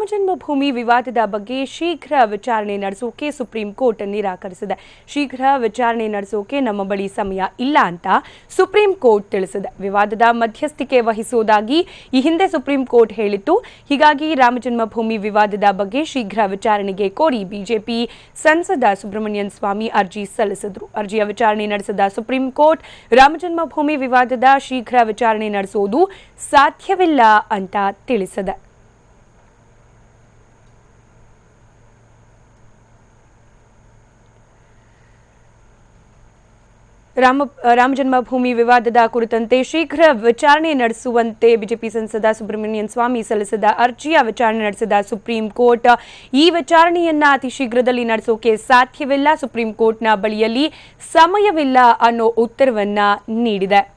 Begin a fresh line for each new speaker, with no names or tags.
ರಾಮಜನ್ಮಭೂಮಿ ವಿವಾದದ ಬಗ್ಗೆ ಶೀಘ್ರ ವಿಚಾರಣೆ ನಡೆಸೋಕೆ ಸುಪ್ರೀಂ ಕೋರ್ಟ್ ನಿರಾಕರಿಸಿದೆ. ಶೀಘ್ರ ವಿಚಾರಣೆ ನಡೆಸೋಕೆ ನಮ್ಮ ಬಳಿ ಸಮಯ ಇಲ್ಲ ಅಂತ ಸುಪ್ರೀಂ ಕೋರ್ಟ್ ತಿಳಿಸಿದೆ. ವಿವಾದದ ಮಧ್ಯಸ್ಥಿಕೆ ವಹಿಸುವುದಾಗಿ ಈ ಹಿಂದೆ ಸುಪ್ರೀಂ ಕೋರ್ಟ್ ಹೇಳಿತ್ತು. ಹೀಗಾಗಿ ರಾಮಜನ್ಮಭೂಮಿ ವಿವಾದದ ಬಗ್ಗೆ ಶೀಘ್ರ ವಿಚಾರಣೆಗೆ ಕೋರಿ ಬಿಜೆಪಿ ಸಂಸದ ಸುಬ್ರಹ್ಮಣ್ಯನ್ ಸ್ವಾಮಿ ಅರ್ಜಿ ಸಲ್ಲಿಸಿದರು. ಅರ್ಜಿಯ ವಿಚಾರಣೆ ನಡೆಸಿದ ಸುಪ್ರೀಂ ಕೋರ್ಟ್ ರಾಮಜನ್ಮಭೂಮಿ ವಿವಾದದ ಶೀಘ್ರ ವಿಚಾರಣೆ ನಡೆಸುವುದು ಸಾಧ್ಯವಿಲ್ಲ ಅಂತ ತಿಳಿಸಿದೆ. ರಾಮಜನ್ಮಭೂಮಿ ವಿವಾದದ ಕುರಿತಂತೆ ಶೀಘ್ರ ವಿಚಾರಣೆ ನಡೆಸುವಂತೆ ಬಿಜೆಪಿ ಸಂಸದ ಸುಬ್ರಹ್ಮಣ್ಯನ್ ಸ್ವಾಮಿ ಸಲ್ಲಿಸಿದ ಅರ್ಜಿಯ ವಿಚಾರಣೆ ನಡೆಸಿದ ಸುಪ್ರೀಂ ಕೋರ್ಟ್ ಈ ವಿಚಾರಣೆಯನ್ನ ಅತಿ ಶೀಘ್ರದಲ್ಲಿ ನಡೆಸೋಕೆ ಸಾಧ್ಯವಿಲ್ಲ, ಸುಪ್ರೀಂ ಕೋರ್ಟ್ನ ಬಳಿಯಲ್ಲಿ ಸಮಯವಿಲ್ಲ ಅನ್ನೋ ಉತ್ತರವನ್ನ ನೀಡಿದೆ.